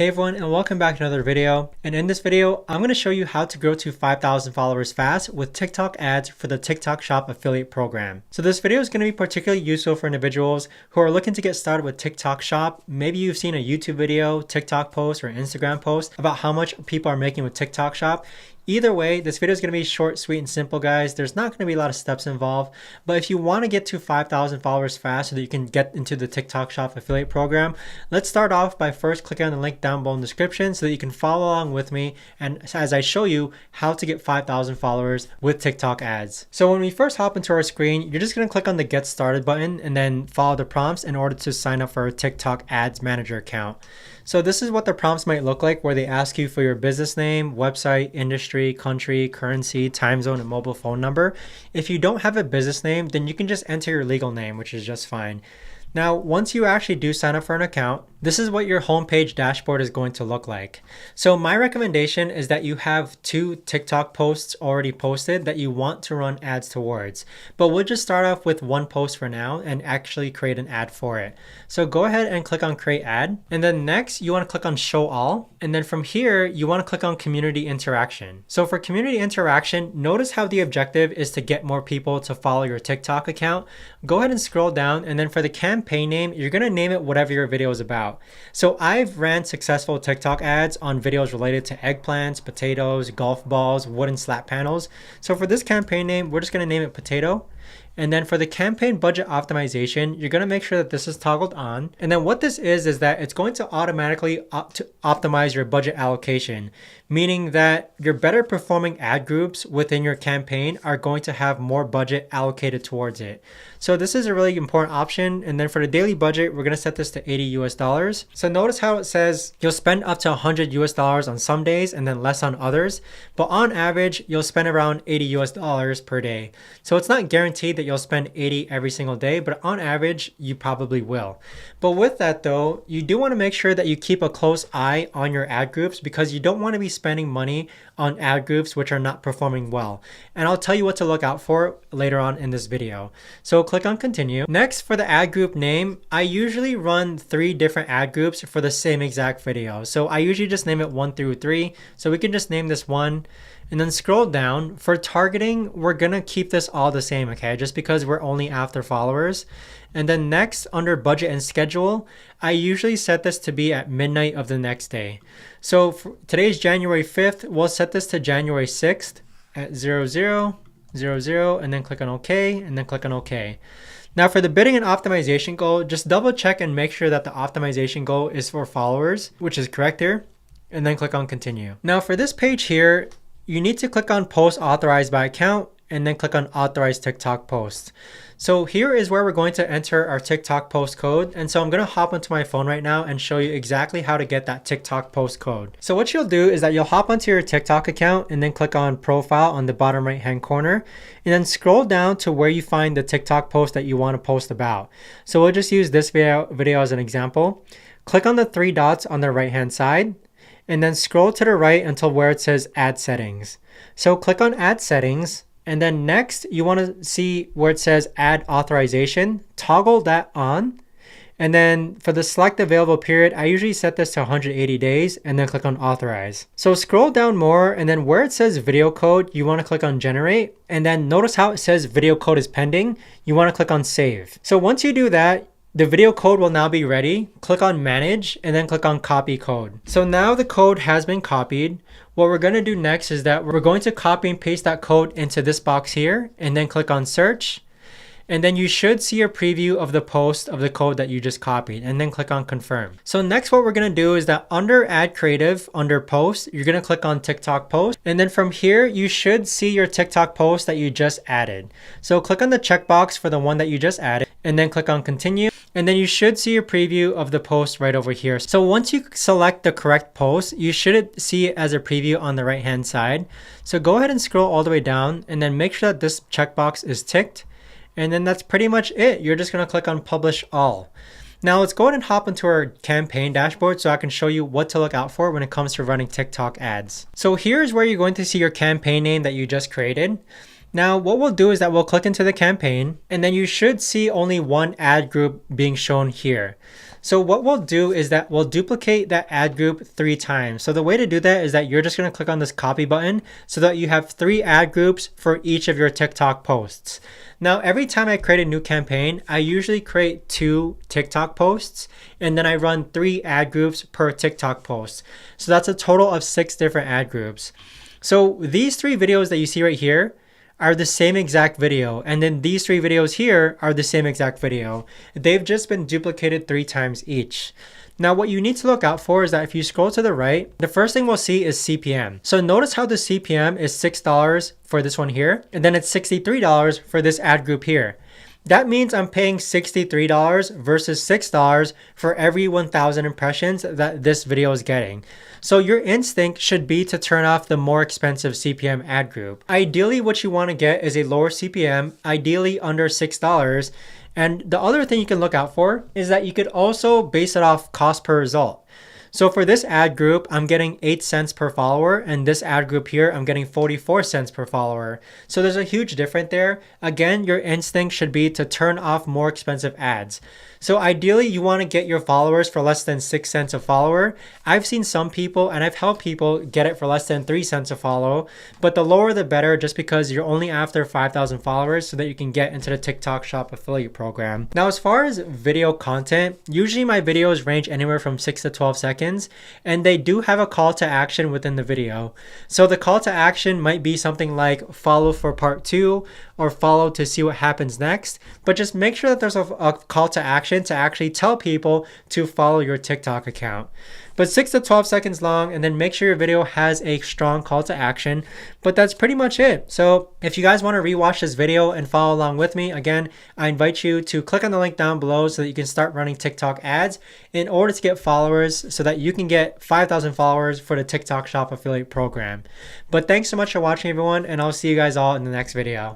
Hey everyone, and welcome back to another video. And in this video, I'm going to show you how to grow to 5,000 followers fast with TikTok ads for the TikTok Shop affiliate program. So this video is going to be particularly useful for individuals who are looking to get started with TikTok Shop. Maybe you've seen a YouTube video, TikTok post, or Instagram post about how much people are making with TikTok Shop. Either way, this video is going to be short, sweet, and simple, guys. There's not going to be a lot of steps involved, but if you want to get to 5,000 followers fast so that you can get into the TikTok Shop affiliate program, let's start off by first clicking on the link down below in the description so that you can follow along with me and as I show you how to get 5,000 followers with TikTok ads. So when we first hop into our screen, you're just going to click on the Get Started button and then follow the prompts in order to sign up for a TikTok Ads Manager account. So this is what the prompts might look like, where they ask you for your business name, website, industry, country, currency, time zone, and mobile phone number. If you don't have a business name, then you can just enter your legal name, which is just fine. Now, once you actually do sign up for an account, this is what your homepage dashboard is going to look like. So my recommendation is that you have 2 TikTok posts already posted that you want to run ads towards. But we'll just start off with 1 post for now and actually create an ad for it. So go ahead and click on Create Ad. And then next, you want to click on Show All. And then from here, you want to click on Community Interaction. So for Community Interaction, notice how the objective is to get more people to follow your TikTok account. Go ahead and scroll down, and then for the campaign name, you're going to name it whatever your video is about. So I've ran successful TikTok ads on videos related to eggplants, potatoes, golf balls, wooden slat panels. So for this campaign name, we're just going to name it Potato. And then for the campaign budget optimization, you're going to make sure that this is toggled on. And then what this is that it's going to automatically optimize your budget allocation, meaning that your better performing ad groups within your campaign are going to have more budget allocated towards it. So this is a really important option. And then for the daily budget, we're going to set this to $80 US. So notice how it says you'll spend up to $100 US on some days and then less on others. But on average, you'll spend around $80 US per day. So it's not guaranteed that you'll spend 80 every single day, but on average, you probably will. But with that though, you do want to make sure that you keep a close eye on your ad groups because you don't want to be spending money on ad groups which are not performing well. And I'll tell you what to look out for later on in this video. So click on Continue. Next, for the ad group name, I usually run 3 different ad groups for the same exact video. So I usually just name it 1 through 3. So we can just name this 1. And then scroll down. For targeting, we're going to keep this all the same, okay? Just because we're only after followers. And then next, under budget and schedule, I usually set this to be at midnight of the next day. So today's January 5th. We'll set this to January 6th at 00:00, and then click on OK, and then click on OK. Now for the bidding and optimization goal, just double check and make sure that the optimization goal is for followers, which is correct here, and then click on Continue. Now for this page here, you need to click on Post Authorized by Account and then click on Authorize TikTok Posts. So here is where we're going to enter our TikTok post code. And so I'm going to hop onto my phone right now and show you exactly how to get that TikTok post code. So what you'll do is that you'll hop onto your TikTok account and then click on Profile on the bottom right hand corner and then scroll down to where you find the TikTok post that you want to post about. So we'll just use this video as an example. Click on the 3 dots on the right hand side and then scroll to the right until where it says Ad Settings. So click on Ad Settings, and then next you want to see where it says Ad Authorization. Toggle that on, and then for the select available period, I usually set this to 180 days and then click on Authorize. So scroll down more, and then where it says Video Code, you want to click on Generate, and then notice how it says Video Code is pending. You want to click on Save. So once you do that, the video code will now be ready. Click on Manage and then click on Copy Code. So now the code has been copied. What we're going to do next is that we're going to copy and paste that code into this box here and then click on Search. And then you should see a preview of the post of the code that you just copied and then click on Confirm. So next what we're going to do is that under Ad Creative, under Post, you're going to click on TikTok Post. And then from here, you should see your TikTok post that you just added. So click on the checkbox for the one that you just added and then click on Continue. And then you should see a preview of the post right over here. So once you select the correct post, you should see it as a preview on the right hand side. So go ahead and scroll all the way down and then make sure that this checkbox is ticked. And then that's pretty much it. You're just going to click on Publish All. Now let's go ahead and hop into our campaign dashboard so I can show you what to look out for when it comes to running TikTok ads. So here's where you're going to see your campaign name that you just created. Now what we'll do is that we'll click into the campaign and then you should see only one ad group being shown here. So what we'll do is that we'll duplicate that ad group 3 times. So the way to do that is that you're just going to click on this copy button so that you have 3 ad groups for each of your TikTok posts. Now, every time I create a new campaign, I usually create 2 TikTok posts and then I run 3 ad groups per TikTok post. So that's a total of 6 different ad groups. So these 3 videos that you see right here are the same exact video, and then these 3 videos here are the same exact video. They've just been duplicated 3 times each. Now what you need to look out for is that if you scroll to the right, the first thing we'll see is CPM. So notice how the CPM is $6 for this one here, and then it's $63 for this ad group here. That means I'm paying $63 versus $6 for every 1,000 impressions that this video is getting. So your instinct should be to turn off the more expensive CPM ad group. Ideally, what you want to get is a lower CPM, ideally under $6. And the other thing you can look out for is that you could also base it off cost per result. So for this ad group, I'm getting 8 cents per follower, and this ad group here, I'm getting 44 cents per follower. So there's a huge difference there. Again, your instinct should be to turn off more expensive ads. So ideally, you want to get your followers for less than 6 cents a follower. I've seen some people, and I've helped people get it for less than 3 cents a follow, but the lower the better, just because you're only after 5,000 followers so that you can get into the TikTok Shop affiliate program. Now, as far as video content, usually my videos range anywhere from 6 to 12 seconds, and they do have a call to action within the video. So the call to action might be something like follow for part 2 or follow to see what happens next, but just make sure that there's a call to action to actually tell people to follow your TikTok account. But 6 to 12 seconds long, and then make sure your video has a strong call to action. But that's pretty much it. So if you guys want to rewatch this video and follow along with me, again, I invite you to click on the link down below so that you can start running TikTok ads in order to get followers so that you can get 5,000 followers for the TikTok Shop affiliate program. But thanks so much for watching, everyone, and I'll see you guys all in the next video.